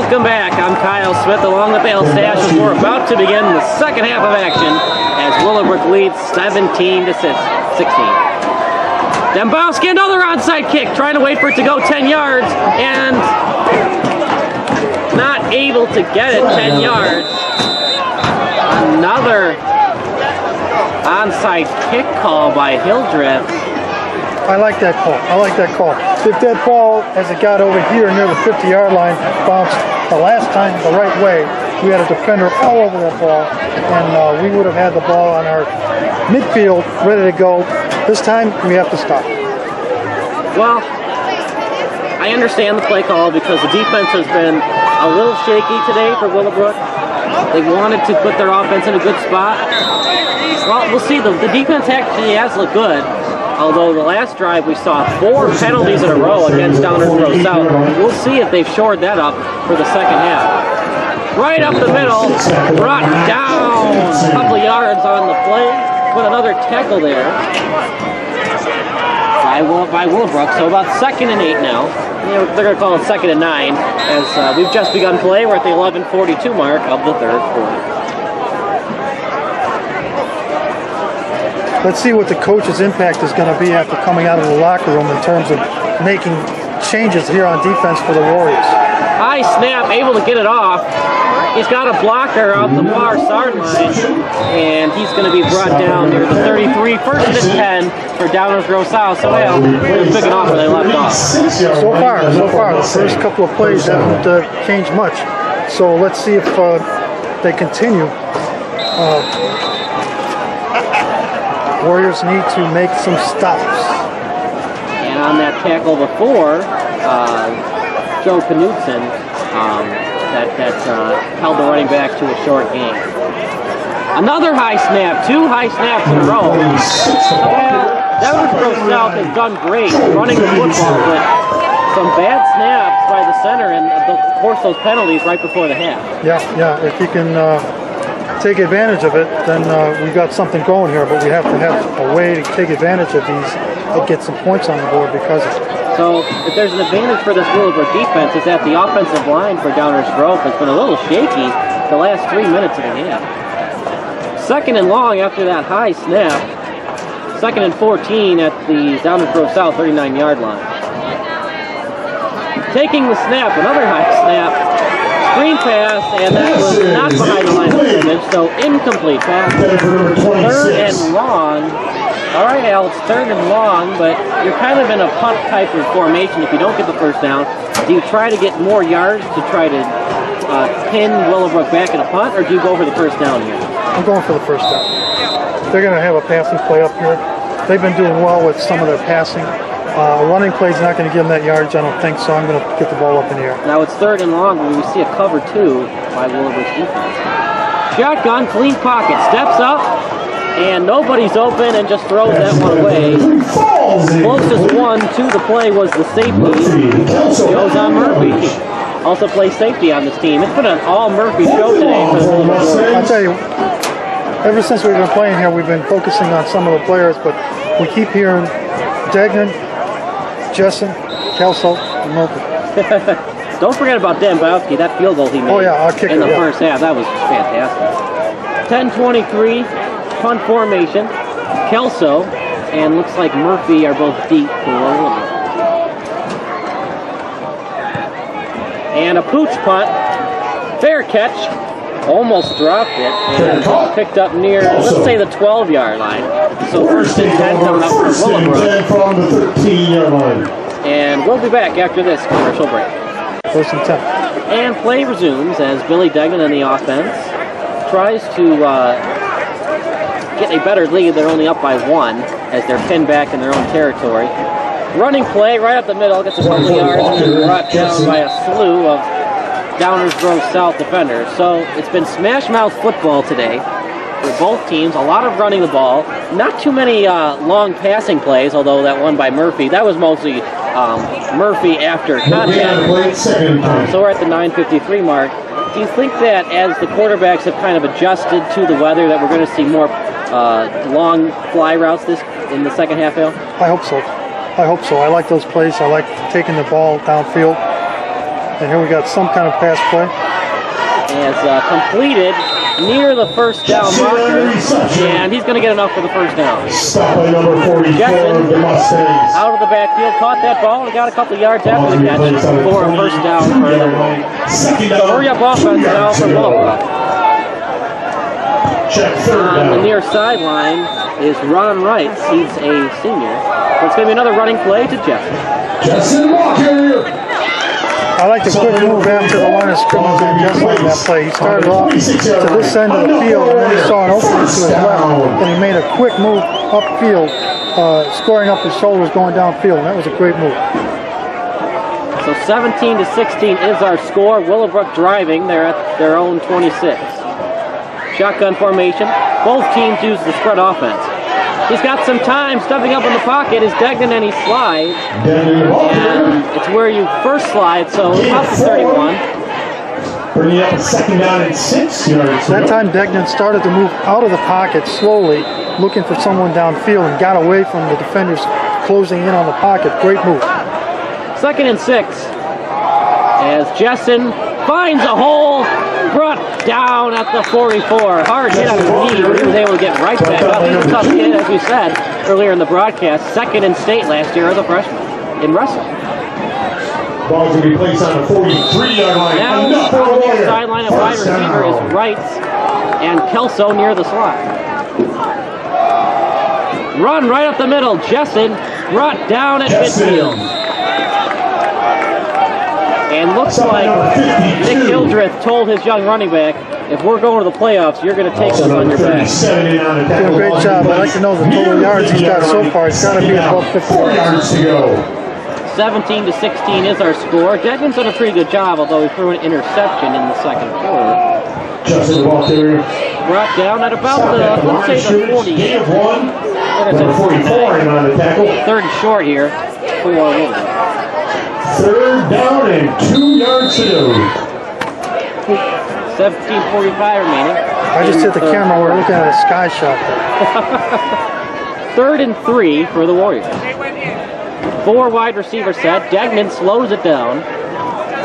Welcome back. I'm Kyle Smith along the Bale Stash as we're about to begin the second half of action as Willowbrook leads 17 to 16. Dembowski, another onside kick, trying to wait for it to go 10 yards and not able to get it 10 yards. Another onside kick call by Hildreth. I like that call. I like that call. If that ball, as it got over here near the 50-yard line, bounced the last time the right way, we had a defender all over that ball, and we would have had the ball on our midfield ready to go. This time, we have to stop. Well, I understand the play call because the defense has been a little shaky today for Willowbrook. They wanted to put their offense in a good spot. Well, we'll see. The defense actually has looked good. Although the last drive we saw 4 penalties in a row against Downers Grove South. We'll see if they've shored that up for the second half. Right up the middle, brought down a couple yards on the play. Put another tackle there by Willowbrook. So about 2nd and 8 now. They're going to call it 2nd and 9 as we've just begun play. We're at the 11:42 mark of the third quarter. Let's see what the coach's impact is going to be after coming out of the locker room in terms of making changes here on defense for the Warriors. High snap, able to get it off. He's got a blocker out the far sideline, and he's going to be brought down near the 33, 1st and 10 for Downers Grove South. So, well, they're picking off where they left off. So far, the first couple of plays haven't changed much. So let's see if they continue. Warriors need to make some stops. And on that tackle before, Joe Knudsen that held the running back to a short gain. Another high snap, 2 high snaps in a row. Downers Grove South has done great running the football, but some bad snaps by the center and of course those penalties right before the half. Yeah, if you can take advantage of it, then we got something going here, but we have to have a way to take advantage of these and get some points on the board because of it. So if there's an advantage for this Willowbrook defense, it's that the offensive line for Downers Grove has been a little shaky the last 3 minutes of the half. 2nd and long after that high snap. 2nd and 14 at the Downers Grove South 39-yard line. Taking the snap, another high snap. Screen pass, and that was not behind the line of scrimmage, so incomplete pass. 3rd and long. All right, Al, it's 3rd and long, but you're kind of in a punt type of formation if you don't get the first down. Do you try to get more yards to try to pin Willowbrook back in a punt, or do you go for the first down here? I'm going for the first down. They're going to have a passing play up here. They've been doing well with some of their passing. A running play is not going to give them that yardage, I don't think, so I'm going to get the ball up in the air. Now it's 3rd and long when we see a cover 2 by Willowbrook's defense. Shotgun, clean pocket, steps up, and nobody's open and just throws that one away. Closest one to the play was the safety, Jose Murphy. Also plays safety on this team. It's been an all-Murphy show today for the Willowbrook. I'll tell you, ever since we've been playing here, we've been focusing on some of the players, but we keep hearing Degnan, Jessen, Kelso, and Murphy. Don't forget about Dembowski, that field goal he made in the first half. That was just fantastic. 10-23, punt formation. Kelso and looks like Murphy are both deep for Willowbrook. And a pooch punt. Fair catch. Almost dropped it and picked up near, let's say, the 12-yard line. So 1st and 10 coming up for Willowbrook. From the 13-yard line. And we'll be back after this commercial break. 1st and 10. And play resumes as Billy Degnan in the offense tries to get a better lead. They're only up by 1 as they're pinned back in their own territory. Running play right up the middle, gets a couple yards and then brought down by a slew of Downers Grove South defenders. So it's been smash mouth football today for both teams. A lot of running the ball. Not too many long passing plays, although that one by Murphy, that was mostly Murphy after contact. So we're at the 9:53 mark. Do you think that as the quarterbacks have kind of adjusted to the weather that we're going to see more long fly routes in the second half, Al? I hope so. I like those plays. I like taking the ball downfield. And here we got some kind of pass play. Is completed near the first down marker, and he's going to get enough for the first down. Stop by number 44 of the Mustangs. Out of the backfield, caught that ball and got a couple yards after the catch for a first down for the So hurry up offense now for Willowbrook. Check third On the down. near sideline is Ron Wright. He's a senior. So it's going to be another running play to Jeff. Justin Walker. I like the quick move after the line of scrimmage and just like that play. He started off to this end of the field, and then he saw an opening to his left, and he made a quick move upfield, scoring up his shoulders going downfield, and that was a great move. So 17-16 is our score. Willowbrook driving. They're at their own 26. Shotgun formation. Both teams use the spread offense. He's got some time stepping up in the pocket is Degnan, and he slides. And it's where you first slide, so up to 31. Bringing up a second down and 6 yards. That time Degnan started to move out of the pocket slowly, looking for someone downfield, and got away from the defenders closing in on the pocket. Great move. 2nd and 6. As Jessen finds a hole, brought down at the 44. Hard hit on his knee, but he was able to get right back up. He's a tough kid, as we said earlier in the broadcast. 2nd in state last year as a freshman in wrestling. Ball's going to be placed on the 43-yard line. Now, Enough for on a the near Warrior. sideline, a wide First down. receiver is Wright, and Kelso near the slot. Run right up the middle. Jessen brought down at midfield. And looks like Nick Hildreth told his young running back, if we're going to the playoffs, you're going to take us on your back. Doing a great job. I'd like to know the total yards he's got so far. It's got to be above 50 yards to go. 17-16 is our score. Degnan's done a pretty good job, although he threw an interception in the second quarter. Justin Walker. Brought down at about the, let's say the 48. Gain of 1. Number 44 in on the tackle. 3rd and short here for Willowbrook. 3rd down and 2 yards to go. 17:45 remaining. I just hit the camera. We're looking at a sky shot there. 3rd and 3 for the Warriors. 4 wide receiver set. Degnan slows it down.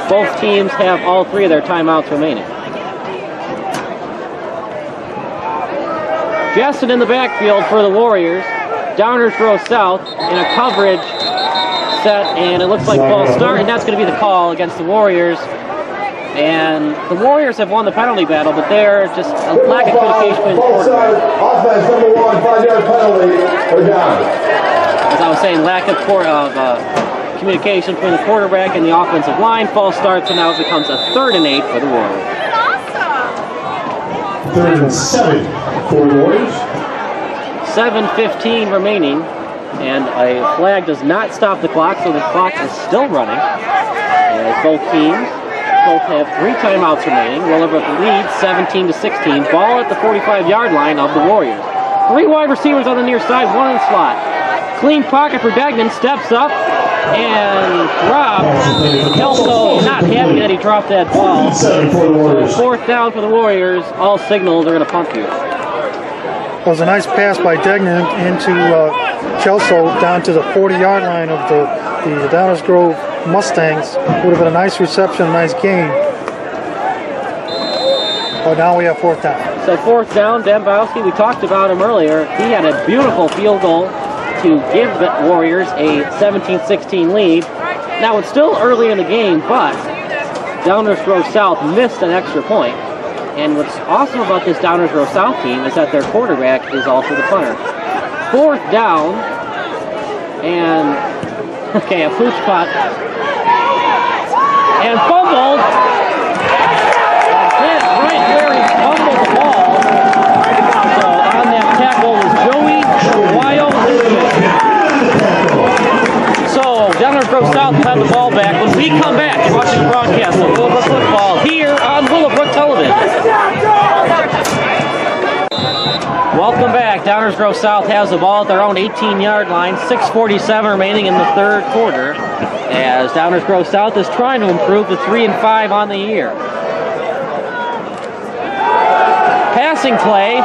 Both teams have all 3 of their timeouts remaining. Jessen in the backfield for the Warriors. Downers row south in a coverage set, and it looks like false start, and that's going to be the call against the Warriors. And the Warriors have won the penalty battle, but they're just a lack of communication between the quarterback. Offense number 1, 5-yard penalty. We're down. As I was saying, lack of communication between the quarterback and the offensive line. False start, so now it becomes a 3rd and 8 for the Warriors. 3rd and 7 for the Warriors. 7:15 remaining, and a flag does not stop the clock, so the clock is still running. As both teams have 3 timeouts remaining. Willowbrook leads 17-16. Ball at the 45-yard line of the Warriors. 3 wide receivers on the near side, 1 in the slot. Clean pocket for Degnan, steps up and drops. Kelso not happy that he dropped that ball. 7 for the Warriors. 4th down for the Warriors. All signals are going to punt here. It was a nice pass by Degnan into Kelso down to the 40-yard line of the Downers Grove Mustangs. Would have been a nice reception, a nice gain. Oh, now we have 4th down. So 4th down, Dembowski, we talked about him earlier. He had a beautiful field goal to give the Warriors a 17-16 lead. Now it's still early in the game, but Downers Grove South missed an extra point. And what's awesome about this Downers Grove South team is that their quarterback is also the punter. 4th down, and okay, a pooch putt, and fumbled. Hit right where he fumbled the ball. So on that tackle was Joey Wild. So Downers Grove South had the ball back. When we come back, you're watching the broadcast of Willowbrook football here on Willowbrook Television. Welcome back. Downers Grove South has the ball at their own 18-yard line. 6:47 remaining in the 3rd quarter, as Downers Grove South is trying to improve to 3-5 on the year. Passing play,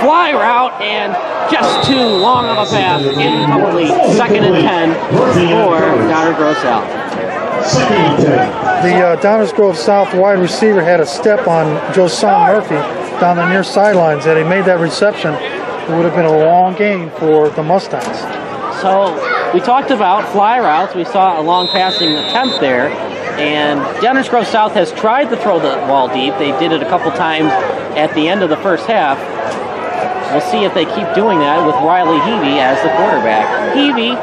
fly route, and just too long of a pass. Incomplete. 2nd and 10 for Downers Grove South. Second and 10. The Downers Grove South wide receiver had a step on Josiah Murphy down the near sidelines. Had he made that reception, it would have been a long gain for the Mustangs. So we talked about fly routes. We saw a long passing attempt there. And Downers Grove South has tried to throw the ball deep. They did it a couple times at the end of the first half. We'll see if they keep doing that with Riley Heavey as the quarterback. Heavey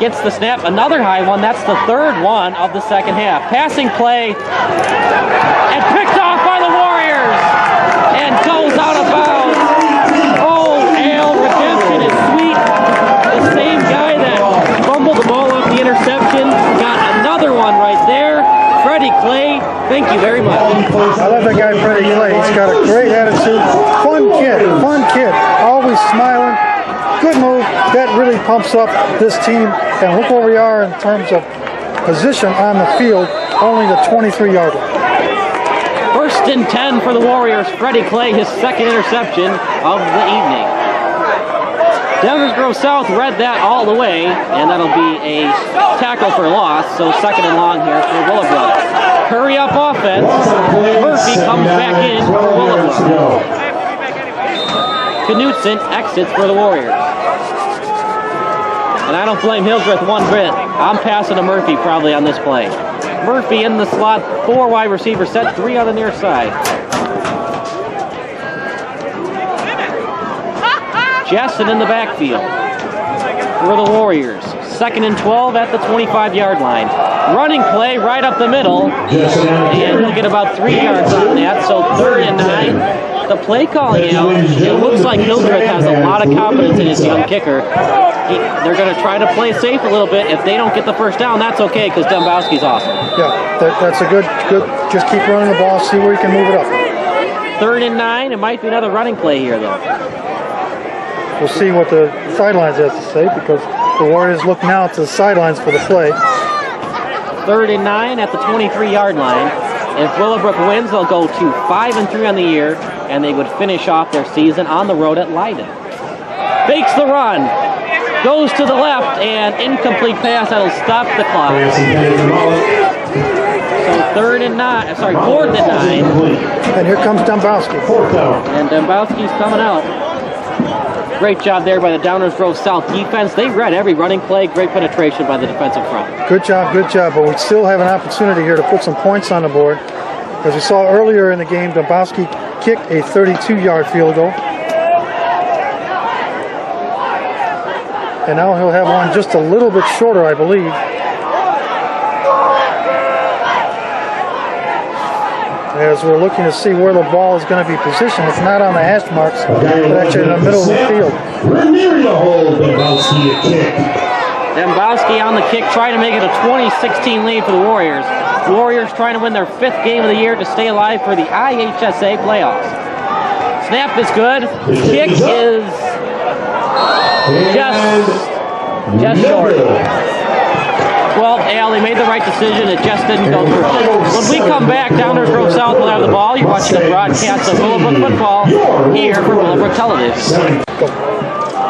gets the snap, another high one. That's the third one of the second half. Passing play, and picked off by the Warriors, and goes out of bounds. Oh, Al, redemption is sweet. The same guy that fumbled the ball off the interception got another one right there. Freddie Clay, thank you very much. I love that guy, Freddie Clay. He's got a great attitude. Fun kid, always smiling. Good move. That really pumps up this team. And look where we are in terms of position on the field, only the 23-yard line. First and 10 for the Warriors. Freddie Clay, his second interception of the evening. Downers Grove South read that all the way, and that'll be a tackle for loss. So second and long here for Willowbrook. Hurry up offense. Murphy comes back in for Willowbrook. Knutson exits for the Warriors. And I don't blame Hildreth one bit. I'm passing to Murphy probably on this play. Murphy in the slot, 4 wide receiver set, 3 on the near side. Jessen in the backfield for the Warriors. Second and 12 at the 25-yard line. Running play right up the middle, and he'll get about 3 yards on that, so third and 9. The play calling out, it looks like Hildreth has a lot of confidence in his young kicker. They're going to try to play safe a little bit. If they don't get the first down, that's okay, because Dombowski's awesome. Yeah, that's a good, just keep running the ball, see where you can move it up. Third and 9, it might be another running play here, though. We'll see what the sidelines has to say, because the Warriors look now to the sidelines for the play. Third and 9 at the 23-yard line. If Willowbrook wins, they'll go to 5-3 on the year, and they would finish off their season on the road at Leiden. Fakes the run, goes to the left, and incomplete pass that'll stop the clock. So fourth and 9. And here comes Dombowski. And Dombowski's coming out. Great job there by the Downers Grove South defense. They read every running play. Great penetration by the defensive front. Good job. But we still have an opportunity here to put some points on the board. As we saw earlier in the game, Dombowski kicked a 32-yard field goal. And now he'll have one just a little bit shorter, I believe. As we're looking to see where the ball is going to be positioned. It's not on the hash marks, but actually in the middle of the field. Dombowski on the kick, trying to make it a 20-16 lead for the Warriors. The Warriors trying to win their 5th game of the year to stay alive for the IHSA playoffs. Snap is good. Kick is just short. Well, Al, they made the right decision. It just didn't go through. When we come back, Downers Grove South will have the ball. You're watching the broadcast of Willowbrook football here for Willowbrook Television.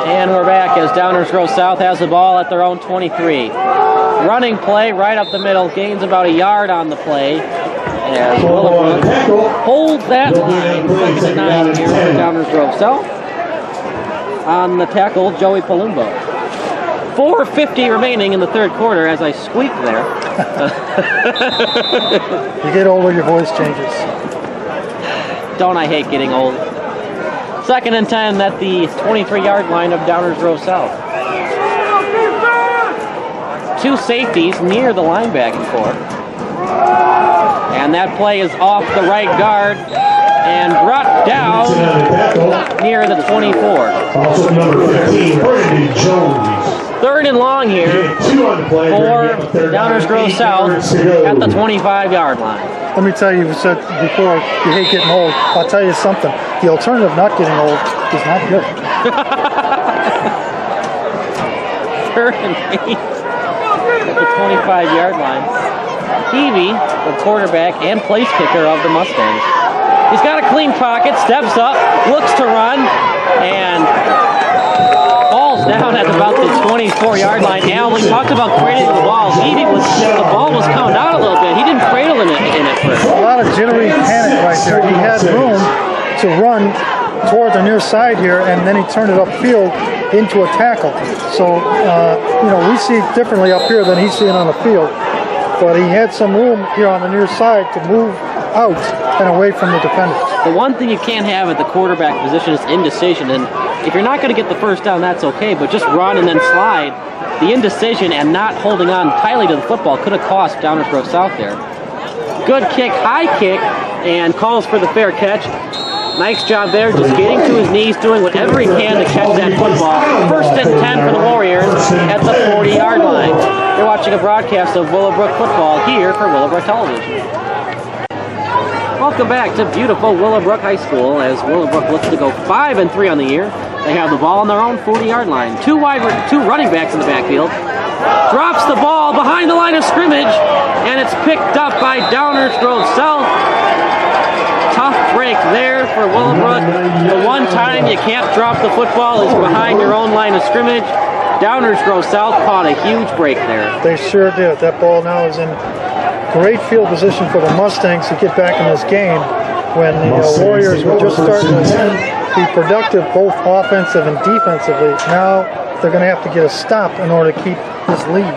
And we're back as Downers Grove South has the ball at their own 23. Running play right up the middle. Gains about a yard on the play. As Willowbrook holds that line. 2nd and 9 here for Downers Grove South. On the tackle, Joey Palumbo. 4:50 remaining in the third quarter as I squeaked there. You get older, your voice changes. Don't I hate getting old? 2nd and 10 at the 23-yard line of Downers Grove South. 2 safeties near the linebacking core. And that play is off the right guard and brought down near the 24. Also number 15, Brandon Jones. 3rd and long here for Downers Grove South at the 25-yard line. Let me tell you said before, you hate getting old. I'll tell you something. The alternative of not getting old is not good. 3rd and 8 at the 25-yard line. Heavey, the quarterback and place kicker of the Mustangs. He's got a clean pocket, steps up, looks to run, and ball ball's down at about the 24-yard line. Al, we talked about cradling the ball. The ball was coming out a little bit. He didn't cradle in it first. A lot of jittery panic right there. He had room to run toward the near side here, and then he turned it upfield into a tackle. So, you know, we see it differently up here than he's seeing on the field. But he had some room here on the near side to move out and away from the defenders. The one thing you can't have at the quarterback position is indecision, and if you're not going to get the first down, that's okay, but just run and then slide. The indecision and not holding on tightly to the football could have cost Downers Grove South there. Good kick, high kick, and calls for the fair catch. Nice job there, just getting to his knees, doing whatever he can to catch that football. First and 10 for the Warriors at the 40-yard line. You're watching a broadcast of Willowbrook football here for Willowbrook Television. Welcome back to beautiful Willowbrook High School as Willowbrook looks to go 5-3 on the year. They have the ball on their own 40-yard line. Two running backs in the backfield. Drops the ball behind the line of scrimmage, and it's picked up by Downers Grove South. Tough break there for Willowbrook. The one time you can't drop the football is behind your own line of scrimmage. Downers Grove South caught a huge break there. They sure did. That ball now is in great field position for the Mustangs to get back in this game when the Warriors were just starting to be productive both offensive and defensively. Now they're going to have to get a stop in order to keep this lead.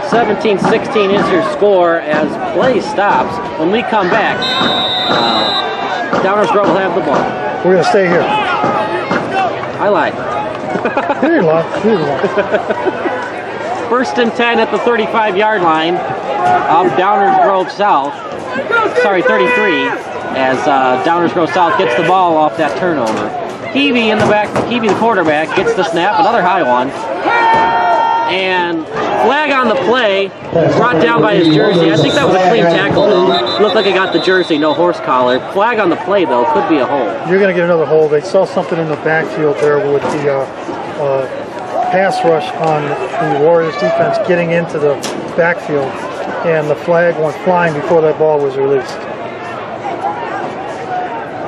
17-16 is your score as play stops. When we come back, Downers Grove will have the ball. We're going to stay here. I lied. Here you lie. First and 10 at the 35-yard line of Downers Grove South. Sorry, 33, as Downers Grove South gets the ball off that turnover. Keevy in the back, Keevy the quarterback, gets the snap, another high one. And flag on the play, brought down by his jersey. I think that was a clean tackle, though. Looked like it got the jersey, no horse collar. Flag on the play, though, could be a hold. You're going to get another hold. They saw something in the backfield there with the pass rush on the Warriors defense getting into the backfield, and the flag went flying before that ball was released.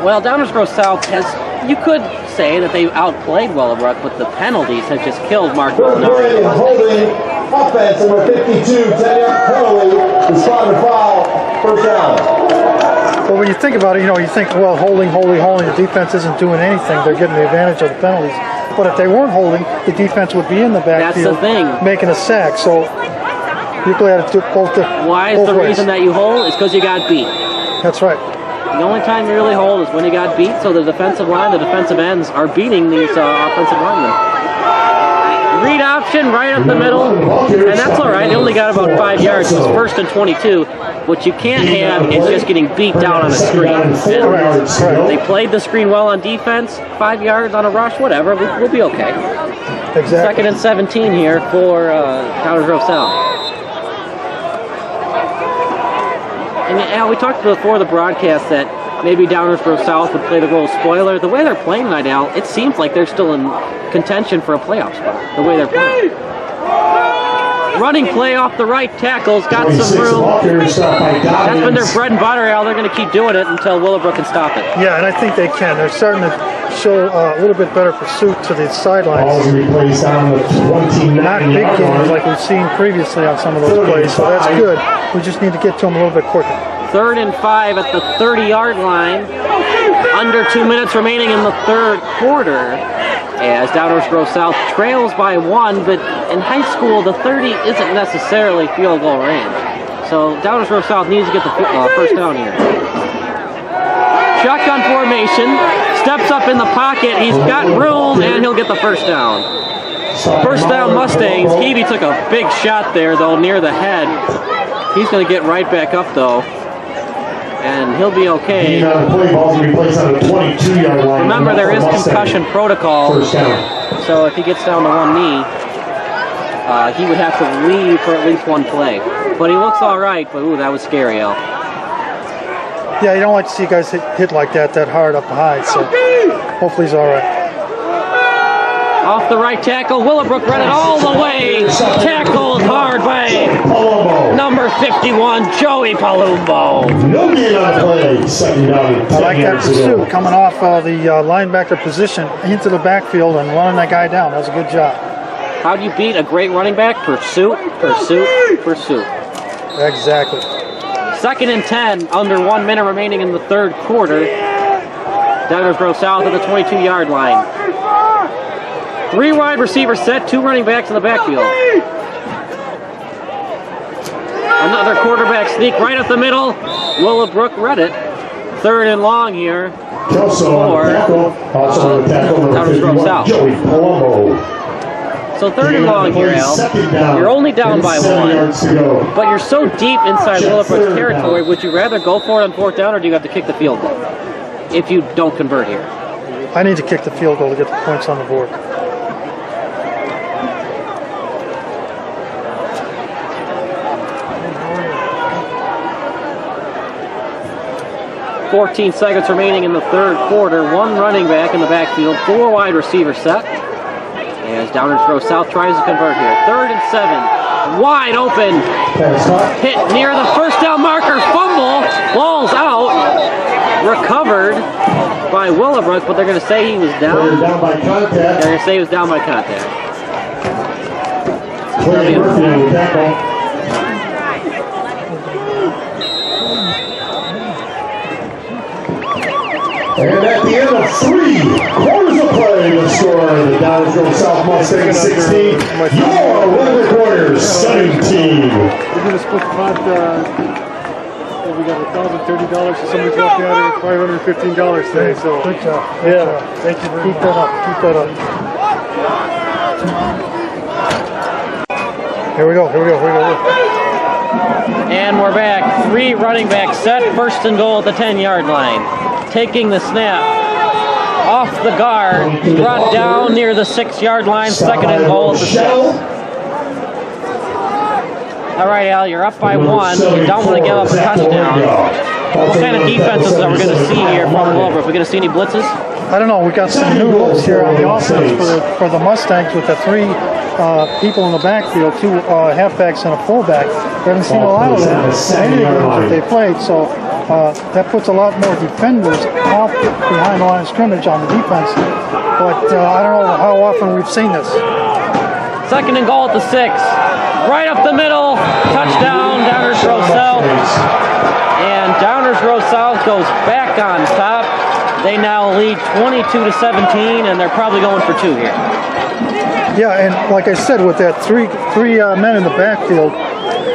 Well, Downers Grove South has, you could say that they outplayed Willowbrook, but the penalties have just killed Mark Molinari. Holding offense number 52, 10-yard penalty, the spot and foul, first down. Well, when you think about it, you know, you think, well, holding, the defense isn't doing anything. They're getting the advantage of the penalties. But if they weren't holding, the defense would be in the backfield. That's the thing. Making a sack. So you're glad to both. Why is the reason that you hold? Is because you got beat. That's right. The only time you really hold is when you got beat, so the defensive line, the defensive ends are beating these offensive linemen. Read option right up the middle, and that's all right. They only got about 5 yards. It's first and 22. What you can't have is just getting beat down on a screen. And they played the screen well on defense, 5 yards on a rush, whatever. We'll be okay. Exactly. Second and 17 here for Downers Grove South. And Al, we talked before the broadcast that maybe Downers Grove South would play the role of spoiler. The way they're playing tonight, Al, it seems like they're still in contention for a playoff spot, the way they're playing. Running play off the right tackle's got some room. That's been their bread and butter, Al. They're going to keep doing it until Willowbrook can stop it. Yeah, and I think they can. They're starting to show a little bit better pursuit to the sidelines. Not big games like we've seen previously on some of those plays, so that's good. We just need to get to them a little bit quicker. 3rd and 5 at the 30-yard line. Under 2 minutes remaining in the third quarter. As Downers Grove South trails by 1, but in high school, the 30 isn't necessarily field goal range. So Downers Grove South needs to get the first down here. Shotgun formation, steps up in the pocket, he's got room, and he'll get the first down. First down Mustangs. Keevy took a big shot there, though, near the head. He's going to get right back up, though. And he'll be okay. Remember, there is concussion protocol, so if he gets down to one knee, he would have to leave for at least one play. But he looks all right, but ooh, that was scary, Al. Yeah, you don't like to see guys hit like that hard up high, so hopefully he's all right. Off the right tackle, Willowbrook read it all the way. Tackled hard by number 51, Joey Palumbo. No gain on play. Second down. I like that pursuit coming off the linebacker position into the backfield and running that guy down. That was a good job. How do you beat a great running back? Pursuit, pursuit, pursuit. Exactly. 2nd and 10, under 1 minute remaining in the third quarter. Downers Grove South at the 22-yard line. 3 wide receivers set, 2 running backs in the backfield. Another quarterback sneak right up the middle. Willowbrook read it. 3rd and long here for Downers Grove South. So 3rd and long here, Al. You're only down by 1, but you're so deep inside Willowbrook's territory. Would you rather go for it on 4th down, or do you have to kick the field goal if you don't convert here? I need to kick the field goal to get the points on the board. 14 seconds remaining in the third quarter. 1 running back in the backfield, 4 wide receivers set. As Downers Grove South tries to convert here. 3rd and 7. Wide open. Hit near the first down marker. Fumble. Ball's out. Recovered by Willowbrook, but they're going to say he was down. They're going to say he was down by contact. And at the end of 3 quarters of play, the score, the Downers Grove South Mustangs 16, your Willowbrook Warriors 17. We're going to split the pot. We got $1,030, so somebody's walking out here $515 today. So Good job. yeah, thank you very much. Keep that up. Keep that up. Here we go. Here we go. Here we go. And we're back. 3 running backs set. 1st and goal at the 10-yard line. Taking the snap off the guard, brought down near the 6-yard line. 2nd and goal at the 6. All right, Al, you're up by 1. You don't want to give up a touchdown. What kind of defenses are we going to see here from Willowbrook? Are we going to see any blitzes? I don't know. We got some new looks here on the offense for the Mustangs with the 3 people in the backfield, 2 halfbacks and a fullback. We haven't seen a lot of that in any of the games that they played, so that puts a lot more defenders off behind the line of scrimmage on the defense. But I don't know how often we've seen this. 2nd and goal at the 6. Right up the middle. Touchdown, Downers Grove South. And Downers Grove South goes back on top. They now lead 22-17, and they're probably going for 2 here. Yeah, and like I said, with that three men in the backfield,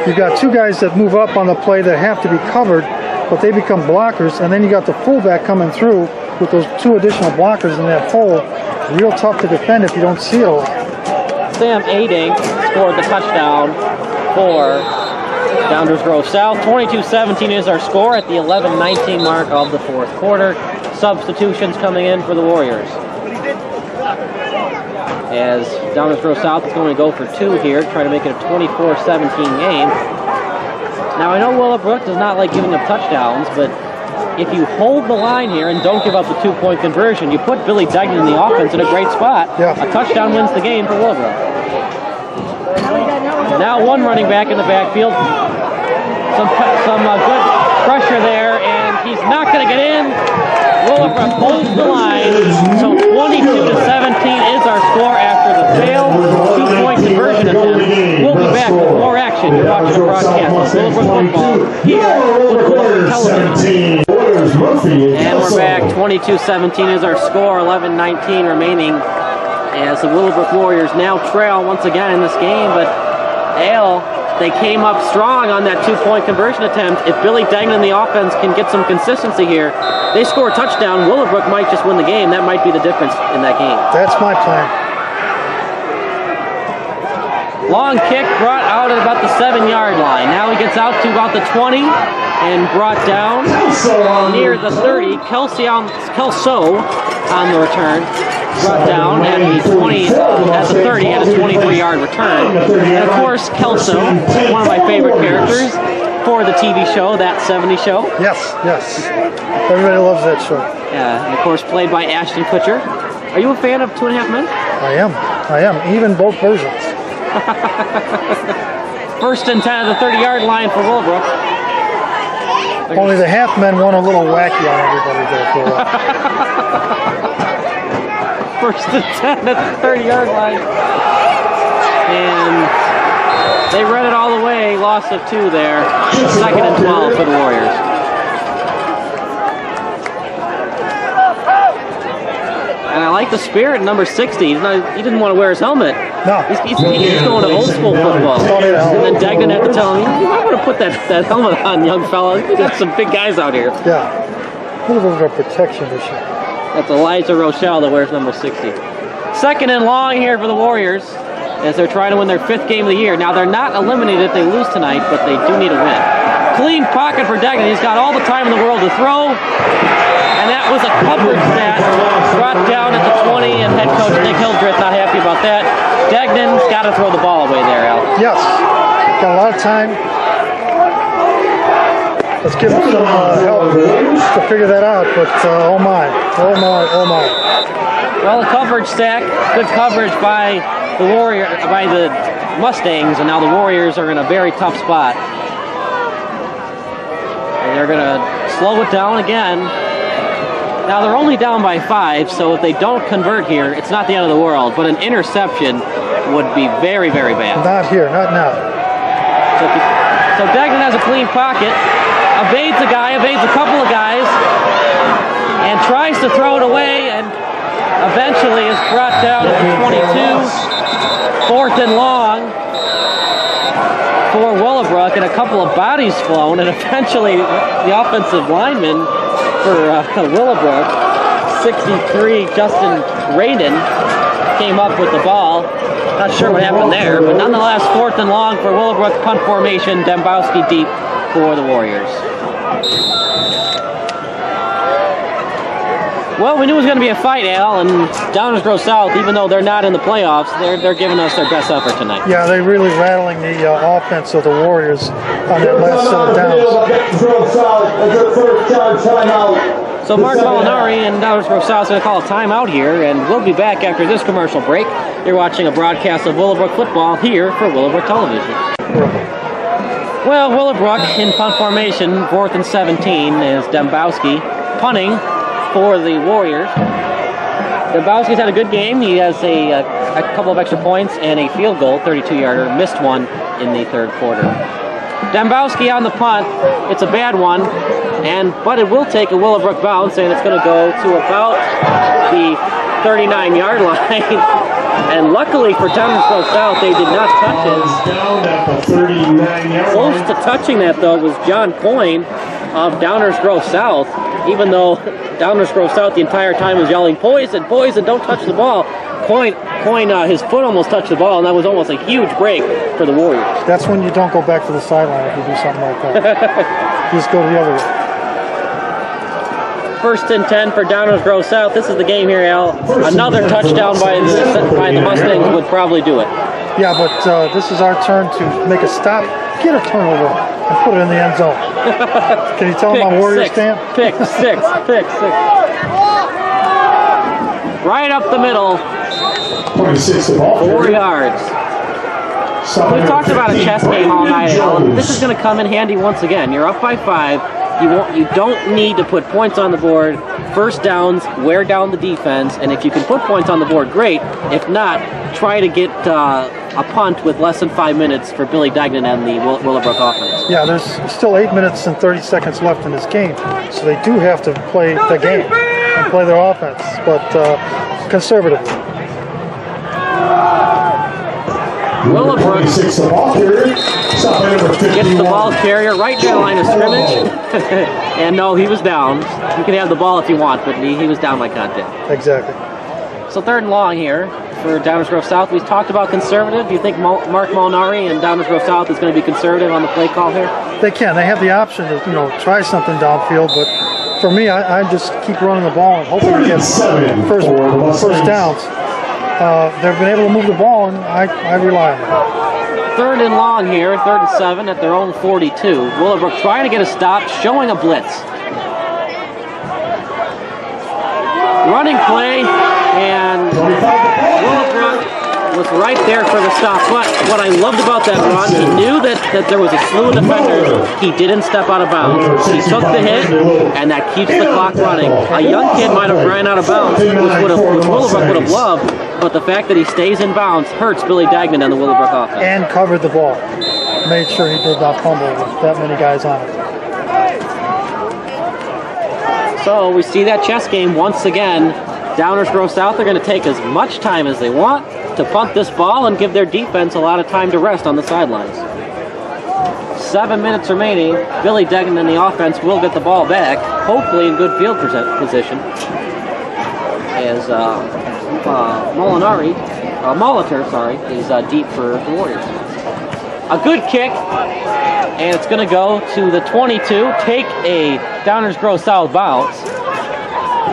you've got 2 guys that move up on the play that have to be covered, but they become blockers, and then you got the fullback coming through with those 2 additional blockers in that hole. Real tough to defend if you don't see it all. Sam Adink scored the touchdown for Downers Grove South. 22-17 is our score at the 11-19 mark of the 4th quarter. Substitutions coming in for the Warriors. As Downers Grove South is going to go for 2 here, trying to make it a 24-17 game. Now, I know Willowbrook does not like giving up touchdowns, but if you hold the line here and don't give up the 2-point conversion, you put Billy Degnan in the offense in a great spot. Yeah. A touchdown wins the game for Willowbrook. Now 1 running back in the backfield. Some good pressure there, and he's not going to get in. Willowbrook holds the line, so 22-17 is our score after the failed 2-point conversion attempt. We'll be back with more action. You're watching the broadcast of Willowbrook football here with Willowbrook Television. And we're back. 22-17 is our score. 11-19 remaining as the Willowbrook Warriors now trail once again in this game. But they came up strong on that 2-point conversion attempt. If Billy Degnan and the offense can get some consistency here, they score a touchdown, Willowbrook might just win the game. That might be the difference in that game. That's my plan. Long kick brought out at about the 7-yard line. Now he gets out to about the 20 and brought down near the 30. Kelso on the return. Brought down at the 20, at the 30, at a 23-yard return. And of course, Kelso, one of my favorite characters for the TV show, That 70s Show. Yes, yes. Everybody loves that show. Yeah, and of course, played by Ashton Kutcher. Are you a fan of 2.5 Men? I am. Even both versions. First and 10 at the 30-yard line for Willowbrook. Only the half men went a little wacky on everybody there for a while. First and 10 at the 30-yard line. And they read it all the way. Loss of 2 there. Second and 12 for the Warriors. And I like the spirit in number 60. He didn't want to wear his helmet. No. He's going to old school football. And then Degnan had to tell him, you might want to put that helmet on, young fella. We got some big guys out here. Yeah. A little bit of a protection issue. That's Elijah Rochelle that wears number 60. Second and long here for the Warriors as they're trying to win their 5th game of the year. Now, they're not eliminated if they lose tonight, but they do need a win. Clean pocket for Degnan. He's got all the time in the world to throw. And that was a coverage that brought down at the 20, and head coach Nick Hildreth not happy about that. Degnan's got to throw the ball away there, Al. Yes. Got a lot of time. Let's give him some help to figure that out, but oh my. Well, a coverage stack, good coverage by the Mustangs, and now the Warriors are in a very tough spot. And they're going to slow it down again. Now they're only down by 5, so if they don't convert here, it's not the end of the world, but an interception would be very, very bad. Not here, not now. So Degnan has a clean pocket, evades a guy, evades a couple of guys, and tries to throw it away, and eventually is brought down at the 22. 4th and long for Willowbrook, and a couple of bodies flown, and eventually the offensive lineman for Willowbrook, 63, Justin Radin, came up with the ball. Not sure what happened there, but nonetheless, 4th and long for Willowbrook, punt formation, Dembowski deep for the Warriors. Well, we knew it was going to be a fight, Al, and Downers Grove South, even though they're not in the playoffs, they're giving us their best effort tonight. Yeah, they're really rattling the offense of the Warriors on that last set of downs. So Mark Molinari and Downers Grove South is going to call a timeout here, and we'll be back after this commercial break. You're watching a broadcast of Willowbrook football here for Willowbrook Television. Well, Willowbrook in punt formation, 4th and 17, is Dembowski punting for the Warriors. Dembowski's had a good game. He has a couple of extra points and a field goal, 32-yarder, missed one in the 3rd quarter. Dembowski on the punt. It's a bad one, but it will take a Willowbrook bounce, and it's going to go to about the 39-yard line. And luckily for Downers Grove South, they did not touch it. Close to touching that, though, was John Coyne of Downers Grove South, even though Downers Grove South the entire time was yelling, "Poison, poison, don't touch the ball." Coyne, his foot almost touched the ball, and that was almost a huge break for the Warriors. That's when you don't go back to the sideline if you do something like that. You just go the other way. 1st and 10 for Downers Grove South. This is the game here, Al. Another touchdown by the Mustangs would probably do it. Yeah, but this is our turn to make a stop, get a turnover, and put it in the end zone. Can you tell them my Warriors stand? Pick six. Right up the middle. 4 yards. We talked about a chess game all night, Al. This is going to come in handy once again. You're up by 5. You don't need to put points on the board. First downs, wear down the defense, and if you can put points on the board, great. If not, try to get a punt with less than 5 minutes for Billy Degnan and the Willowbrook offense. Yeah, there's still 8 minutes and 30 seconds left in this game, so they do have to play the game and play their offense, but conservative. Willowbrook gets the ball carrier right near the line of scrimmage. And no, he was down. You can have the ball if you want, but he was down by contact. Exactly. So 3rd and long here for Downers Grove South. We talked about conservative. Do you think Mark Molinari and Downers Grove South is going to be conservative on the play call here? They can. They have the option to try something downfield, but for me, I just keep running the ball and hoping to get first downs. They've been able to move the ball, and I rely on them. 3rd and long here, 3rd and 7 at their own 42. Willowbrook trying to get a stop, showing a blitz. Running play, and Willowbrook was right there for the stop. But what I loved about that run, he knew that there was a slew of defenders. He didn't step out of bounds. He took the hit, and that keeps the clock running. A young kid might have ran out of bounds, which Willowbrook would have loved, but the fact that he stays in bounds hurts Billy Dagnan and the Willowbrook offense. And covered the ball. Made sure he did not fumble with that many guys on it. So we see that chess game once again. Downers Grove South are going to take as much time as they want to punt this ball and give their defense a lot of time to rest on the sidelines. 7 minutes remaining. Billy Dagnan and the offense will get the ball back, hopefully in good field position. As Molitor is deep for the Warriors. A good kick, and it's going to go to the 22, take a Downers Grove South bounce,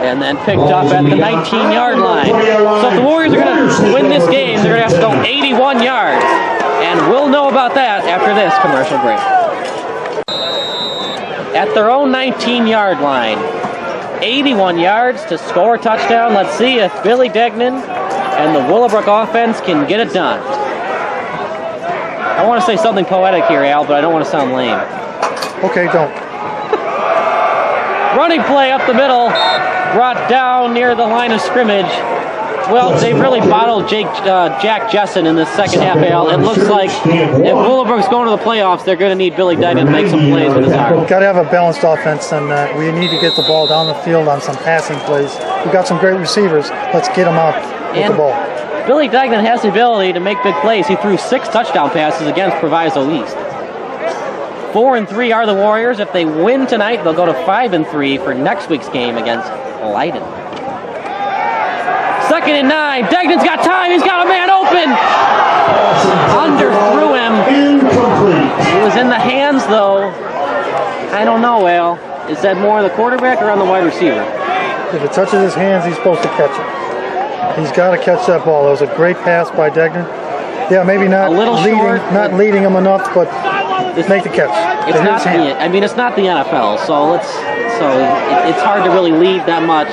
and then picked up at the 19-yard line. So if the Warriors are going to win this game, they're going to have to go 81 yards, and we'll know about that after this commercial break. At their own 19-yard line, 81 yards to score a touchdown. Let's see if Billy Dagnan and the Willowbrook offense can get it done. I want to say something poetic here, Al, but I don't want to sound lame. Okay, don't. Running play up the middle, brought down near the line of scrimmage. Well, they've really bottled Jack Jessen in this second half, Al. It looks like if Willowbrook's going to the playoffs, they're going to need Billy Dagnan to make some plays with his arm. Got to have a balanced offense, and we need to get the ball down the field on some passing plays. We've got some great receivers. Let's get them out with the ball. Billy Dagnan has the ability to make big plays. He threw 6 touchdown passes against Proviso East. 4-3 are the Warriors. If they win tonight, they'll go to 5-3 for next week's game against Leiden. 2nd and 9. Dagnan's got time. He's got a man open. Underthrew him. He was in the hands, though. I don't know, Al. Is that more on the quarterback or on the wide receiver? If it touches his hands, he's supposed to catch it. He's got to catch that ball. That was a great pass by Dagnan. Yeah, maybe not leading him enough, but make the catch. It's not it's not the NFL, so it's hard to really lead that much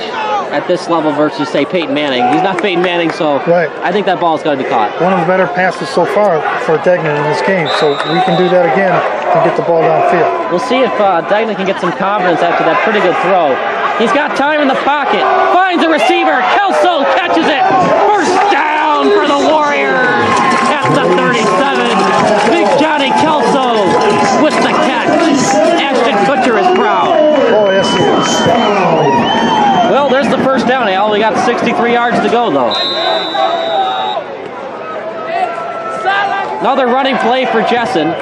at this level versus, say, Peyton Manning. He's not Peyton Manning, so right. I think that ball's got to be caught. One of the better passes so far for Dagnan in this game, so we can do that again and get the ball downfield. We'll see if Dagnan can get some confidence after that pretty good throw. He's got time in the pocket, finds a receiver, Kelso catches it, first down for the Warriors at the 37. Big Johnny Kelso with the catch. Ashton Kutcher is proud. Oh, yes, he is. Well, there's the first down, Al. We got 63 yards to go, though. Another running play for Jessen.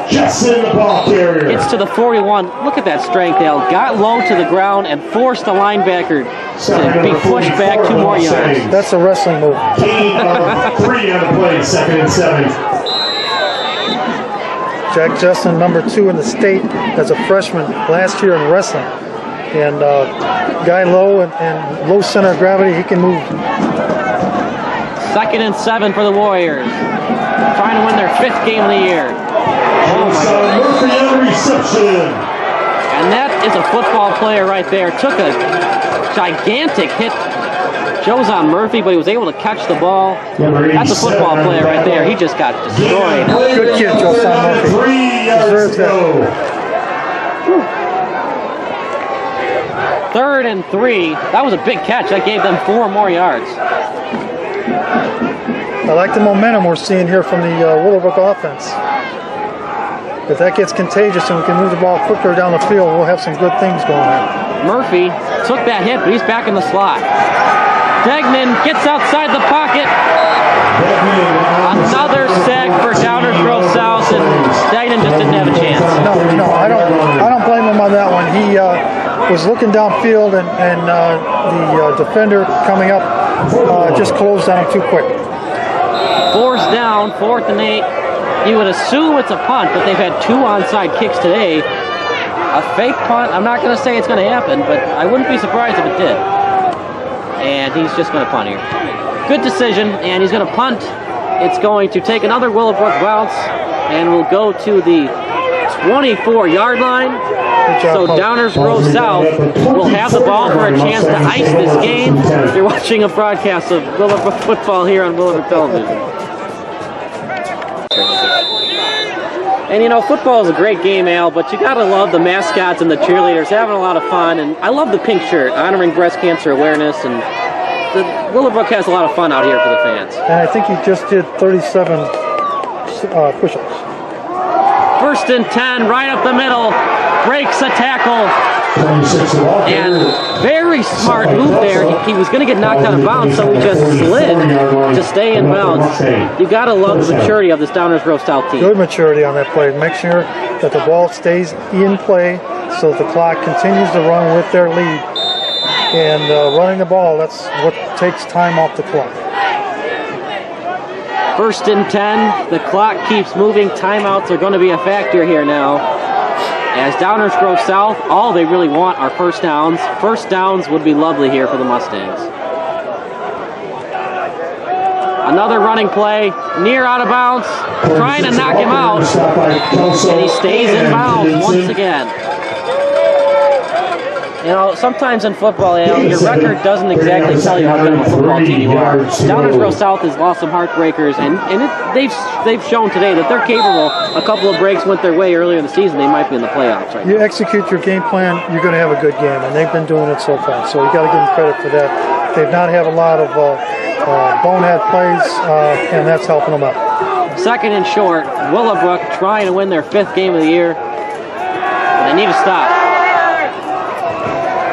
Jessen, the ball carrier. Gets to the 41. Look at that strength, Al. Got low to the ground and forced the linebacker to be pushed back 2 more yards. That's a wrestling move. Gain of 3 on the play, 2nd and 7. Jack Jessen, number 2 in the state as a freshman last year in wrestling. And guy low and low center of gravity, he can move. 2nd and 7 for the Warriors. Trying to win their 5th game of the year. Murphy on reception. And that is a football player right there. Took a gigantic hit. Jozon Murphy, but he was able to catch the ball. That's a football player right there. He just got destroyed. Good kid, Jozon Murphy. 3 yards to go. 3rd and 3. That was a big catch. That gave them 4 more yards. I like the momentum we're seeing here from the Willowbrook offense. If that gets contagious and we can move the ball quicker down the field, we'll have some good things going on. Murphy took that hit, but he's back in the slot. Dagnan gets outside the pocket. Another sack for Downers Grove South, and Dagnan just didn't have a chance. No, I don't blame him on that one. He was looking downfield, and the defender coming up just closed on him too quick. 4th down, 4th and 8. You would assume it's a punt, but they've had 2 onside kicks today. A fake punt, I'm not going to say it's going to happen, but I wouldn't be surprised if it did. And he's just going to punt here. Good decision, and he's going to punt. It's going to take another Willowbrook bounce, and we'll go to the 24-yard line. So Downers Grove South will have the ball for a chance to ice this game. You're watching a broadcast of Willowbrook football here on Willowbrook Television. And you know, football is a great game, Al, but you gotta love the mascots and the cheerleaders having a lot of fun. And I love the pink shirt, honoring breast cancer awareness. And Willowbrook has a lot of fun out here for the fans. And I think he just did 37 push-ups. 1st and 10, right up the middle, breaks a tackle, and very smart move there. He was going to get knocked out of bounds, so he just slid to stay in bounds. You got to love the maturity of this Downers Grove South team. Good maturity on that play. Make sure that the ball stays in play so that the clock continues to run with their lead. And running the ball, that's what takes time off the clock. 1st and 10, the clock keeps moving. Timeouts are going to be a factor here now. As Downers Grove South, all they really want are first downs. First downs would be lovely here for the Mustangs. Another running play, near out of bounds, trying to knock him out, and he stays in bounds once again. You know, sometimes in football, your record doesn't exactly tell you how good of a football team you are. Downers Grove South has lost some heartbreakers, and they've shown today that they're capable. A couple of breaks went their way earlier in the season. They might be in the playoffs right now. You execute your game plan, you're going to have a good game, and they've been doing it so far. So you got to give them credit for that. They've not had a lot of bonehead plays, and that's helping them out. 2nd and short, Willowbrook trying to win their 5th game of the year. They need to stop.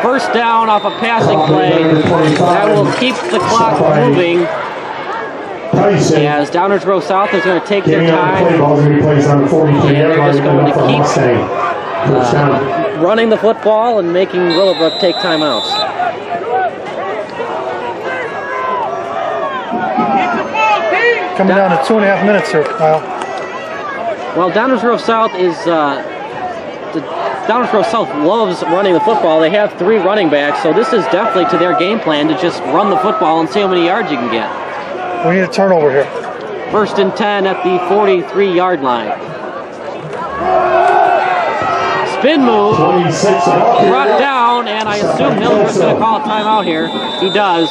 1st down off a passing play. That will keep the clock moving. As Downers Grove South is going to take their time. And they're just going to keep running the football and making Willowbrook take timeouts. Coming down to 2.5 minutes here, Kyle. Well, Downers Grove South is... Downers Grove South loves running the football. They have 3 running backs, so this is definitely to their game plan to just run the football and see how many yards you can get. We need a turnover here. 1st and 10 at the 43-yard line. Spin move, brought down, and I assume Miller is going to call a timeout here. He does.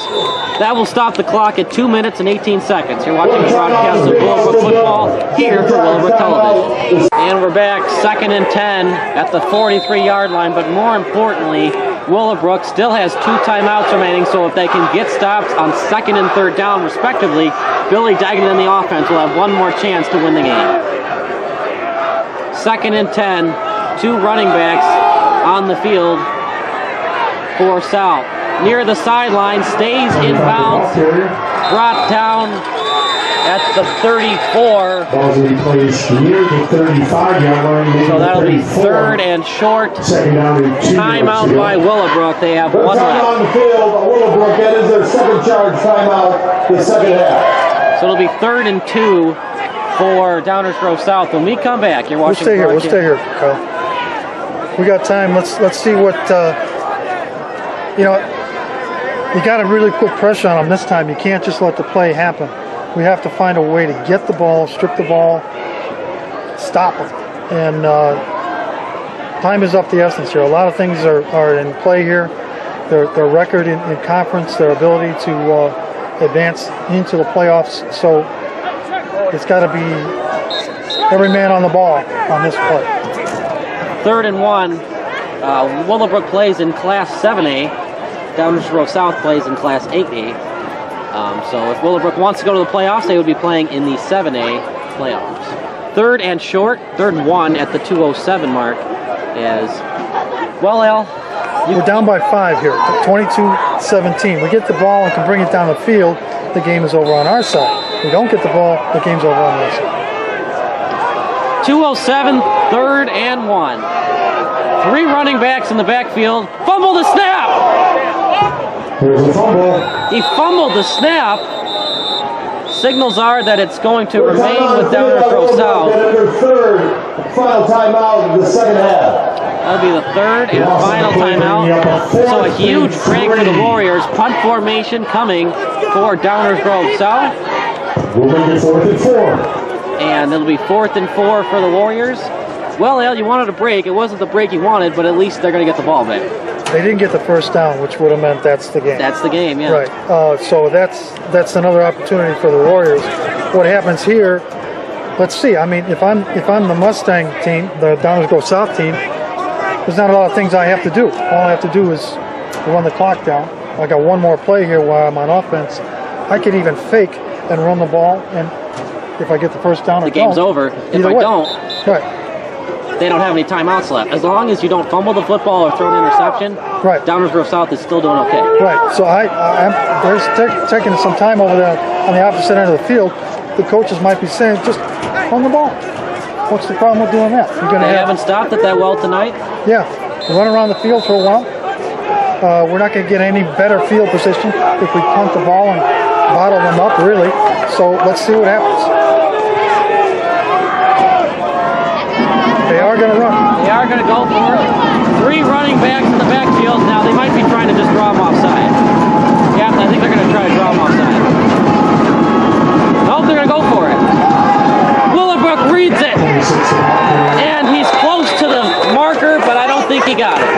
That will stop the clock at 2 minutes and 18 seconds. You're watching a broadcast of Willowbrook football here for Willowbrook Television. And we're back, 2nd and 10 at the 43-yard line, but more importantly, Willowbrook still has 2 timeouts remaining, so if they can get stops on 2nd and 3rd down respectively, Billy Dagnan and the offense will have one more chance to win the game. 2nd and 10, 2 running backs on the field for South. Near the sideline, stays in bounds, brought down at the 34. So that'll be 3rd and short. Timeout by Willowbrook. They have 1 left. On the field, Willowbrook, that is their 2nd charge timeout, the 2nd half. So it'll be 3rd and 2 for Downers Grove South. When we come back, you're watching. We'll stay here, Kyle. We got time. Let's see what you got to really put pressure on them this time. You can't just let the play happen. We have to find a way to get the ball, strip the ball, stop them. And time is of the essence here. A lot of things are in play here. Their record in conference, their ability to advance into the playoffs. So it's got to be every man on the ball on this play. 3rd and 1. Willowbrook plays in Class 7A. Downers Grove South plays in Class 8A. So if Willowbrook wants to go to the playoffs, they would be playing in the 7A playoffs. 3rd and short, 3rd and 1 at the 2:07 mark. As well, Al. We're down by 5 here, 22-17. We get the ball and can bring it down the field. The game is over on our side. We don't get the ball, the game's over on their side. 2:07, 3rd and 1. 3 running backs in the backfield. Fumble the snap! Here's a fumble. He fumbled the snap. Signals are that it's going to remain with Downers Grove South. Their 3rd final timeout of the 2nd half. That'll be the 3rd and final timeout. So a huge break for the Warriors. Punt formation coming for Downers Grove South. We'll make it 4th and 4. And it'll be 4th and 4 for the Warriors. Well, Al, you wanted a break. It wasn't the break you wanted, but at least they're going to get the ball back. They didn't get the first down, which would have meant that's the game. That's the game, yeah. Right. So that's another opportunity for the Warriors. What happens here? Let's see. I mean, if I'm the Mustang team, the Downers Grove South team, there's not a lot of things I have to do. All I have to do is run the clock down. I got one more play here while I'm on offense. I could even fake and run the ball, and if I get the first down, the game's over. If I don't, right, they don't have any timeouts left. As long as you don't fumble the football or throw an interception, right, Downers Grove South is still doing okay. Right. So there's taking some time over there on the opposite end of the field. The coaches might be saying, just run the ball. What's the problem with doing that? They haven't stopped it that well tonight. Yeah, run around the field for a while. We're not going to get any better field position if we punt the ball and bottle them up, really. So let's see what happens. They are going to run. They are going to go for it. 3 running backs in the backfield. Now, they might be trying to just draw them offside. Yeah, I think they're going to try to draw them offside. Nope, they're going to go for it. Willowbrook reads it. And he's close to the marker, but I don't think he got it.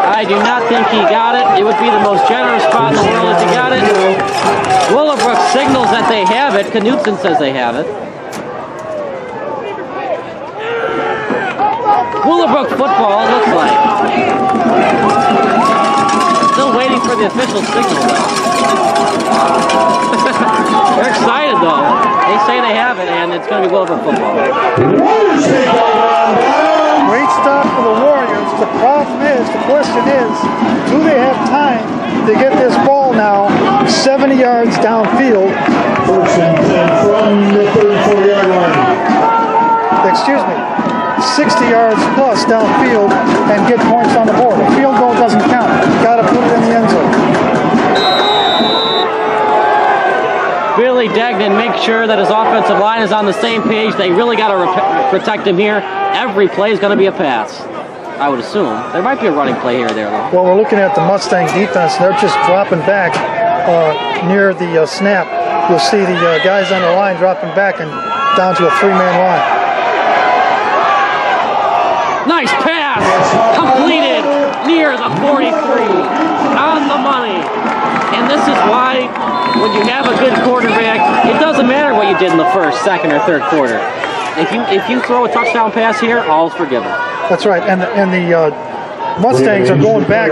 I do not think he got it. It would be the most generous spot in the world if he got it. Willowbrook signals that they have it. Knutson says they have it. Willowbrook football, it looks like. Still waiting for the official signal, though. They're excited, though. They say they have it, and it's going to be Willowbrook football. Great stop for the Warriors. The problem is, the question is, do they have time to get this ball now 70 yards downfield? First and 10 from the 34-yard line. Excuse me. 60 yards plus downfield and get points on the board. A field goal doesn't count. Got to put it in the end zone. Billy Degnan makes sure that his offensive line is on the same page. They really got to protect him here. Every play is going to be a pass, I would assume. There might be a running play here or there, though. Well, we're looking at the Mustang defense. They're just dropping back near the snap. You'll see the guys on the line dropping back and down to a 3-man line. Nice pass, completed near the 43, on the money. And this is why, when you have a good quarterback, it doesn't matter what you did in the first, second, or third quarter. If you throw a touchdown pass here, all's forgiven. That's right, and the Mustangs are going back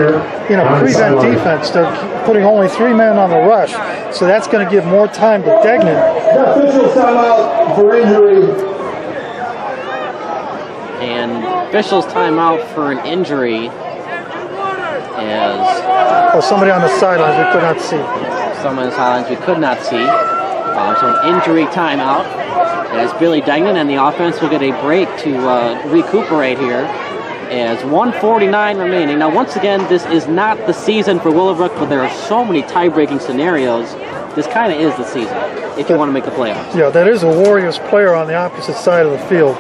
in a prevent defense. They're putting only 3 men on the rush, so that's going to give more time to Degnan. The official timeout for injury. And officials timeout for an injury as somebody on the sidelines we could not see. Someone on the sidelines we could not see. So an injury timeout as Billy Degnan and the offense will get a break to recuperate here as 1:49 remaining. Now once again, this is not the season for Willowbrook, but there are so many tie-breaking scenarios. This kind of is the season if you want to make the playoffs. Yeah, that is a Warriors player on the opposite side of the field.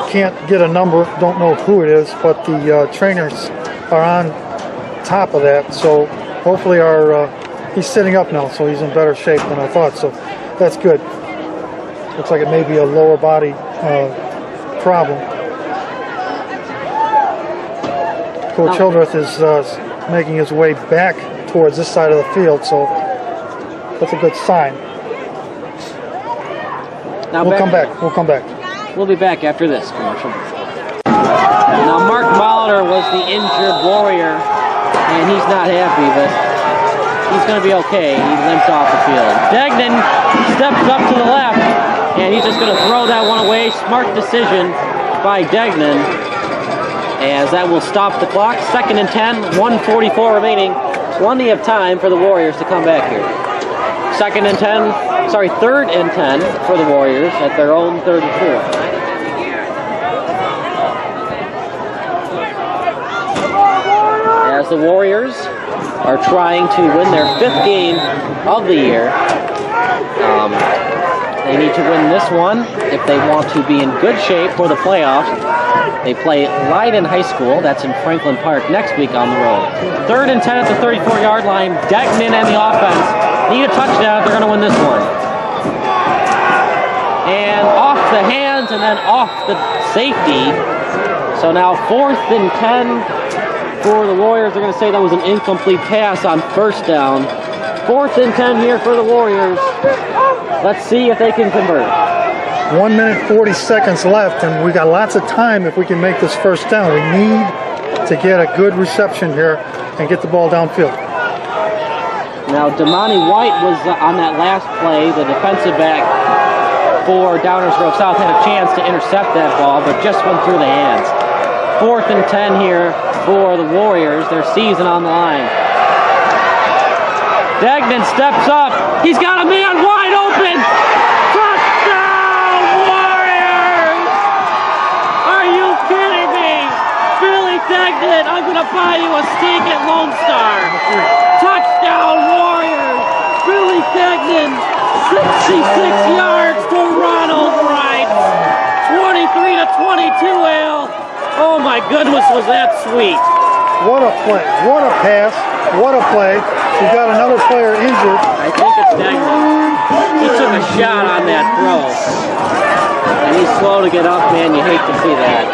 Can't get a number, don't know who it is, but the trainers are on top of that. So hopefully he's sitting up now, so he's in better shape than I thought. So that's good. Looks like it may be a lower body problem. Coach Hildreth is making his way back towards this side of the field, so that's a good sign. Now we'll come back. We'll come back. We'll be back after this commercial. Now Mark Molitor was the injured Warrior, and he's not happy, but he's going to be okay. He limps off the field. Degnan steps up to the left, and he's just going to throw that one away. Smart decision by Degnan, as that will stop the clock. 2nd and 10, 1:44 remaining. Plenty of time for the Warriors to come back here. 3rd and 10 for the Warriors at their own 34. As the Warriors are trying to win their 5th game of the year. They need to win this one if they want to be in good shape for the playoffs. They play Leiden High School, that's in Franklin Park, next week on the road. 3rd and 10 at the 34-yard line. Degnan and the offense need a touchdown if they're going to win this one. And off the hands and then off the safety. So now 4th and 10 for the Warriors. They're going to say that was an incomplete pass on first down. 4th and 10 here for the Warriors. Let's see if they can convert. 1 minute 40 seconds left, and we got lots of time if we can make this first down. We need to get a good reception here and get the ball downfield. Now, Damani White was on that last play. The defensive back for Downers Grove South had a chance to intercept that ball, but just went through the hands. 4th and 10 here for the Warriors. Their season on the line. Dagnan steps up. He's got a man wide open. Touchdown, Warriors! Are you kidding me? Billy Dagnan, I'm going to buy you a steak at Lone Star. Touchdown, Warriors! Billy Dagnan, 66 yards to Ronald Wright. 23-22, Al. Oh my goodness, was that sweet. What a play, what a pass, what a play. We've got another player injured. I think it's Dagnan. He took a shot on that throw. And he's slow to get up, man. You hate to see that.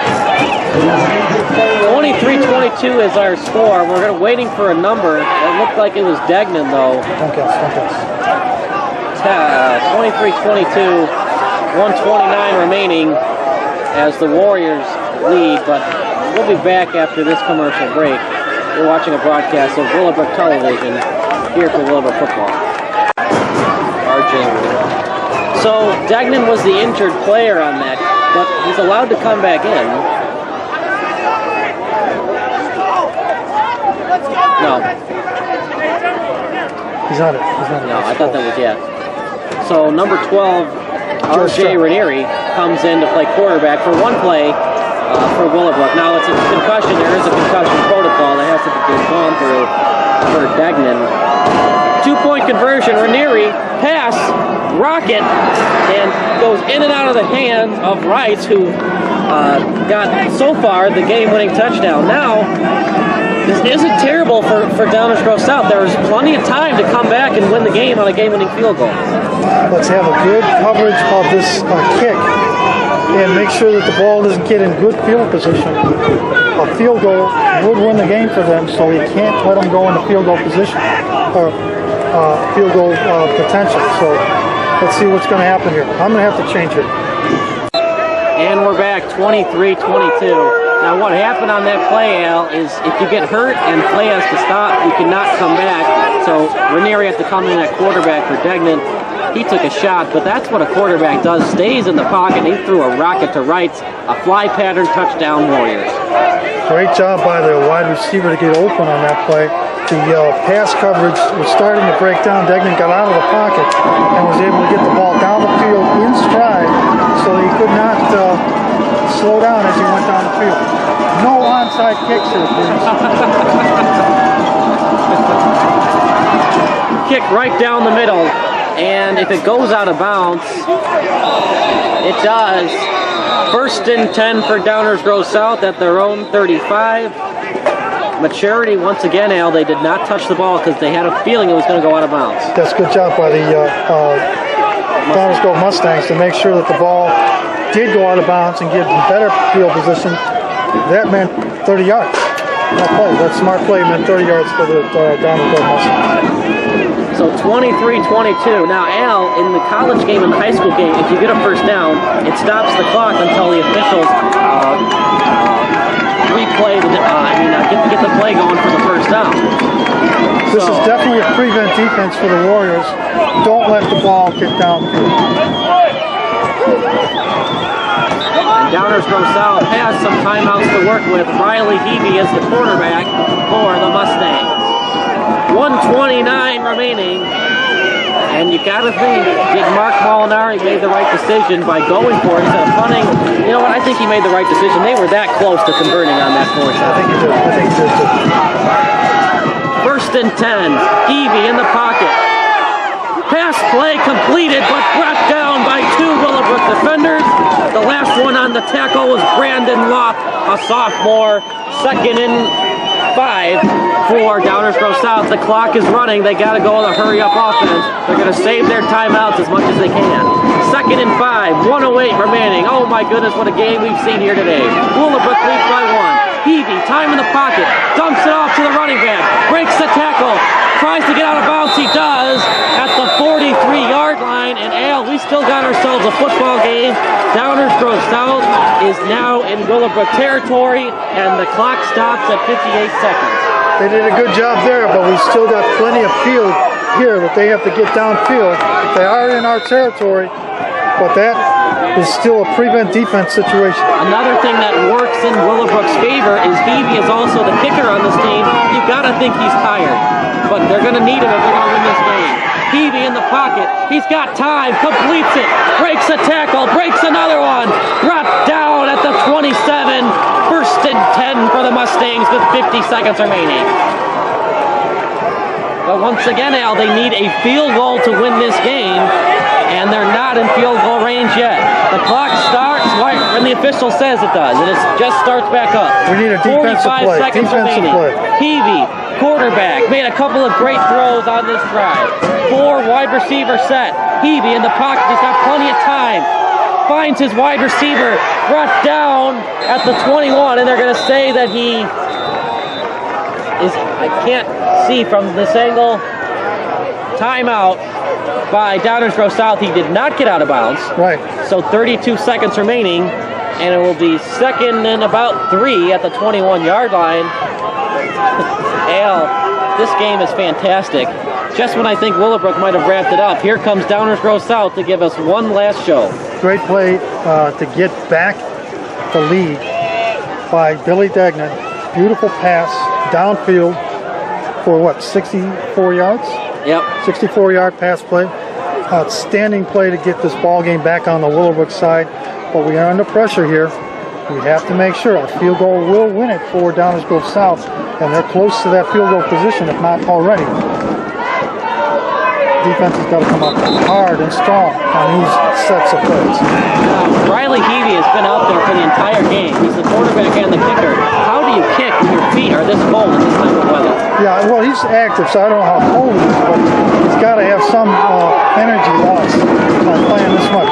23-22 is our score. We're waiting for a number. It looked like it was Dagnan, though. Don't guess, don't guess. 23-22, 129 remaining as the Warriors lead, but we'll be back after this commercial break. You're watching a broadcast of Willowbrook Television here for Willowbrook football. RJ. So Dagnan was the injured player on that, but he's allowed to come back in. No. He's not it. He's not it. No, I thought that was yeah. So number 12, RJ Ranieri, comes in to play quarterback for one play for Willowbrook. Now it's a concussion. There is a concussion protocol that has to be gone through for Dagnan. 2-point conversion. Ranieri pass, rocket, and goes in and out of the hands of Rice, who got so far the game-winning touchdown. Now this isn't terrible for Downers Grove South. There's plenty of time to come back and win the game on a game-winning field goal. Let's have a good coverage of this kick and make sure that the ball doesn't get in good field position. A field goal would win the game for them, so you can't let them go into field goal position or field goal potential. So let's see what's going to happen here. I'm going to have to change it. And we're back 23-22. Now what happened on that play, Al, is if you get hurt and play has to stop, you cannot come back. So Ranieri has to come in at quarterback for Dagnan. He took a shot, but that's what a quarterback does. Stays in the pocket. He threw a rocket to Wrights. A fly pattern touchdown, Warriors. Great job by the wide receiver to get open on that play. The pass coverage was starting to break down. Dagnan got out of the pocket and was able to get the ball down the field in stride, so he could not slow down as he went down the field. No onside kicks here, please. Kick right down the middle, and if it goes out of bounds, it does. 1st and 10 for Downers Grove South at their own 35. Maturity, once again, Al, they did not touch the ball because they had a feeling it was going to go out of bounds. That's a good job by the Downers Grove Mustangs to make sure that the ball did go out of bounds and get in better field position. That meant 30 yards. That play, that smart play meant 30 yards for the Downers Grove Mustangs. So 23-22. Now, Al, in the college game and the high school game, if you get a first down, it stops the clock until the officials replay get the play going for the first down. This is definitely a prevent defense for the Warriors. Don't let the ball get downfield. And Downers Grove South has some timeouts to work with. Riley Hebe is the quarterback for the Mustangs. 1:29 remaining. And you gotta think, did Mark Molinari made the right decision by going for it instead of punting? You know what, I think he made the right decision. They were that close to converting on that portion. I think he did. I think he did too. 1st and 10. Hebe in the pocket. Pass play completed, but brought down by 2 Willowbrook defenders. The last one on the tackle was Brandon Lopp, a sophomore. 2nd and 5 for Downers Grove South. The clock is running. They got to go with a hurry-up offense. They're going to save their timeouts as much as they can. 2nd and 5, 1:08 remaining. Oh my goodness, what a game we've seen here today. Willowbrook leads by 1. Heavey, time in the pocket, dumps it off to the running back, breaks the tackle, tries to get out of bounds, he does, at the 43-yard line, and Al, we still got ourselves a football game. Downers Grove South is now in Willowbrook territory, and the clock stops at 58 seconds. They did a good job there, but we still got plenty of field here that they have to get downfield. They are in our territory, but that is still a prevent defense situation. Another thing that works in Willowbrook's favor is Heavey is also the kicker on this team. You've got to think he's tired, but they're going to need him if they're going to win this game. Heavey in the pocket, he's got time, completes it, breaks a tackle, breaks another one, brought down at the 27, 1st and 10 for the Mustangs with 50 seconds remaining. But once again, Al, they need a field goal to win this game, and they're not in field goal range yet. The clock starts right when the official says it does, and it just starts back up. We need a defensive 45 play. seconds remaining. Heavey, quarterback, made a couple of great throws on this drive. 4 wide receiver set. Heavey in the pocket, he's got plenty of time. Finds his wide receiver, brought down at the 21, and they're going to say that he is, I can't see from this angle, timeout by Downers Grove South. He did not get out of bounds. Right. So 32 seconds remaining, and it will be 2nd and about 3 at the 21-yard line. Al, this game is fantastic. Just when I think Willowbrook might have wrapped it up, here comes Downers Grove South to give us one last show. Great play to get back the lead by Billy Degnan. Beautiful pass downfield for what, 64 yards? Yep. 64-yard pass play. Outstanding play to get this ball game back on the Willowbrook side. But we are under pressure here. We have to make sure a field goal will win it for Downers Grove South, and they're close to that field goal position, if not already. Defense has got to come up hard and strong on these sets of plays. Riley Heavey has been out there for the entire game. He's the quarterback and the kicker. How do you kick when your feet are this cold in this type of weather? Yeah, well, he's active, so I don't know how cold he is, but he's got to have some energy loss by playing this much.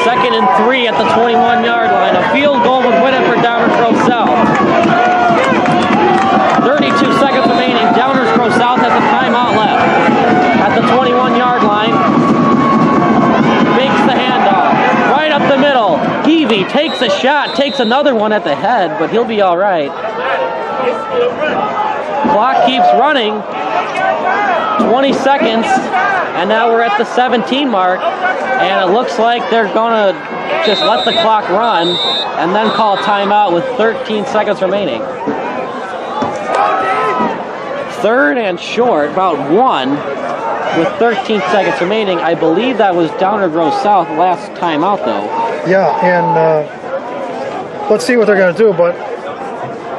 2nd and 3 at the 21-yard line. A field goal would win it for Downers Grove South. 32 seconds remaining. Downers Grove South has a timeout left. At the 21-yard line, makes the handoff. Right up the middle. Heavey takes a shot, takes another one at the head, but he'll be all right. Clock keeps running. 20 seconds, and now we're at the 17 mark, and it looks like they're going to just let the clock run and then call a timeout with 13 seconds remaining. 3rd and short, about 1. With 13 seconds remaining. I believe that was Downers Grove South last time out, though. Yeah, and let's see what they're going to do, but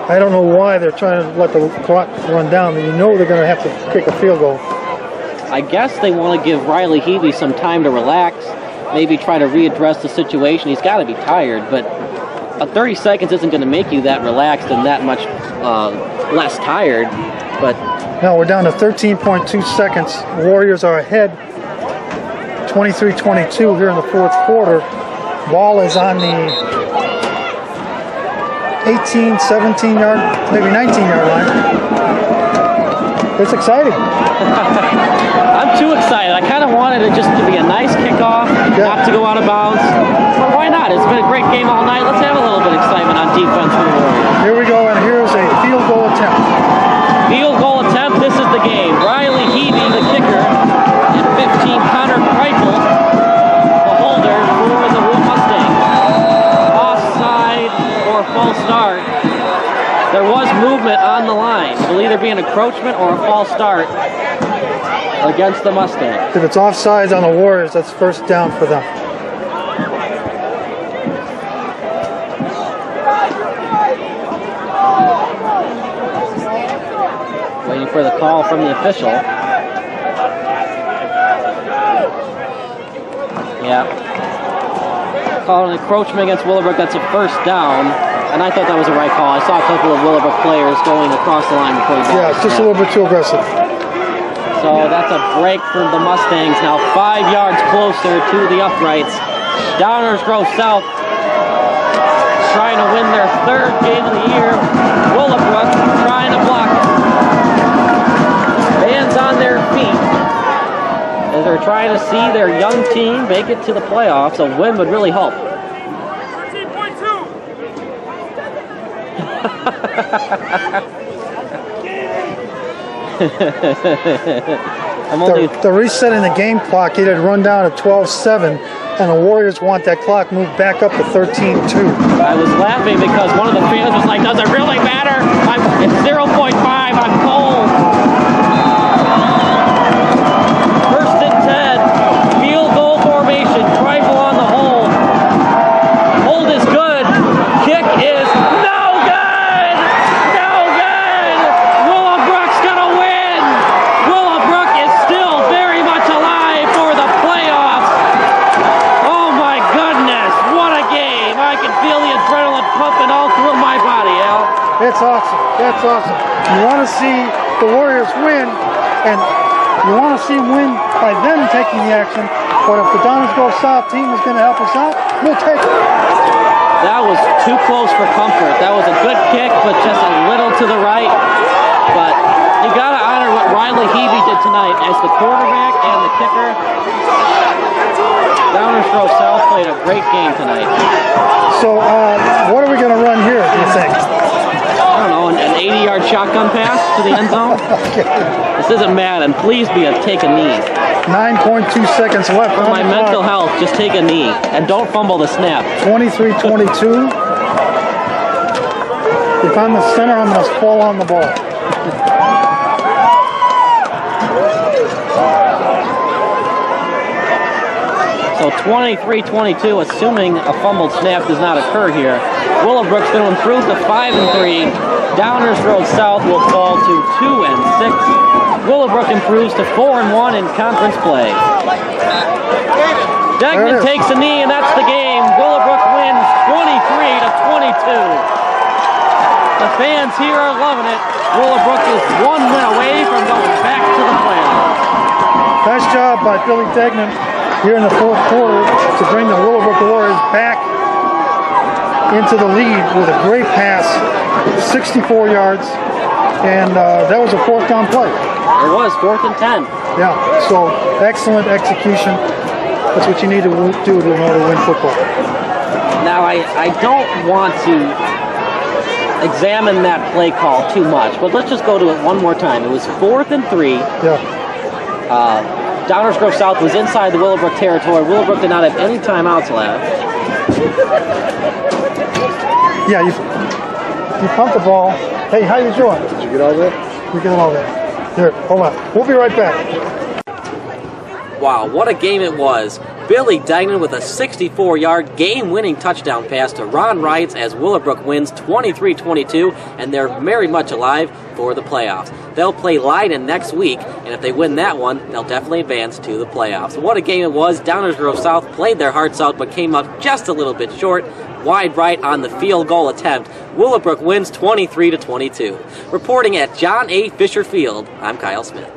I don't know why they're trying to let the clock run down. You know they're going to have to kick a field goal. I guess they want to give Riley Heavey some time to relax, maybe try to readdress the situation. He's got to be tired, but 30 seconds isn't going to make you that relaxed and that much less tired. But now we're down to 13.2 seconds. Warriors are ahead 23-22 here in the 4th quarter. Ball is on the 18, 17 yard, maybe 19-yard line. It's exciting. I'm too excited. I kind of wanted it just to be a nice kickoff, not to go out of bounds. But why not? It's been a great game all night. Let's have a little bit of excitement on defense for the Warriors. Here we go, and here's a field goal attempt. Field goal attempt, this is the game. Riley Heavey, the kicker, and 15, Connor Kreipel, the holder for the Mustangs. Offside or false start. There was movement on the line. It'll either be an encroachment or a false start against the Mustangs. If it's offsides on the Warriors, that's 1st down for them. Waiting for the call from the official. Yeah. Call an encroachment against Willowbrook. That's a 1st down. And I thought that was the right call. I saw a couple of Willowbrook players going across the line before he got just a little bit too aggressive. So that's a break for the Mustangs. Now 5 yards closer to the uprights. Downers Grove South trying to win their 3rd game of the year. Willowbrook trying to block. Fans on their feet as they're trying to see their young team make it to the playoffs. A win would really help. 13.2. They're resetting the game clock. It had run down to 12-7, and the Warriors want that clock moved back up to 13-2. I was laughing because one of the fans was like, does it really matter? It's 0.5, I'm cold. 1st and 10, field goal formation, trifle on the hold. Hold is good, kick is no good! No good! Willowbrook's gonna win! Willowbrook is still very much alive for the playoffs. Oh my goodness, what a game! I can feel the adrenaline pumping all through my body, Al. That's awesome. That's awesome. You want to see the Warriors win, and you want to see them win by them taking the action. But if the Downers Grove South team is going to help us out, we'll take it. That was too close for comfort. That was a good kick, but just a little to the right. But you got to honor what Riley Hebe did tonight as the quarterback and the kicker. Downers Grove South played a great game tonight. So what are we going to run here, do you think? I don't know, an 80-yard shotgun pass to the end zone? Okay. This isn't Madden. Please take a knee. 9.2 seconds left. For my mental health, just take a knee. And don't fumble the snap. 23-22. If I'm the center, I'm going to fall on the ball. So 23-22, assuming a fumbled snap does not occur here. Willowbrook's going to improve to 5-3. Downers Grove South will fall to 2-6. Willowbrook improves to 4-1 in conference play. Degnan takes a knee, and that's the game. Willowbrook wins 23-22. The fans here are loving it. Willowbrook is 1 win away from going back to the playoffs. Nice job by Billy Degnan here in the 4th quarter to bring the Willowbrook Warriors back into the lead with a great pass, 64 yards, and that was a 4th down play. It was 4th and 10. Yeah, so excellent execution. That's what you need to do in order to win football. Now, I don't want to examine that play call too much, but let's just go to it one more time. It was 4th and 3. Yeah. Downers Grove South was inside the Willowbrook territory. Willowbrook did not have any timeouts left. Yeah, you pumped the ball. Hey, how you doing? Did you get all that? You get all that. Here, hold on. We'll be right back. Wow, what a game it was. Billy Degnan with a 64-yard game-winning touchdown pass to Ron Wrights as Willowbrook wins 23-22, and they're very much alive for the playoffs. They'll play Leiden next week, and if they win that one, they'll definitely advance to the playoffs. What a game it was. Downers Grove South played their hearts out, but came up just a little bit short. Wide right on the field goal attempt. Willowbrook wins 23-22. Reporting at John A. Fisher Field, I'm Kyle Smith.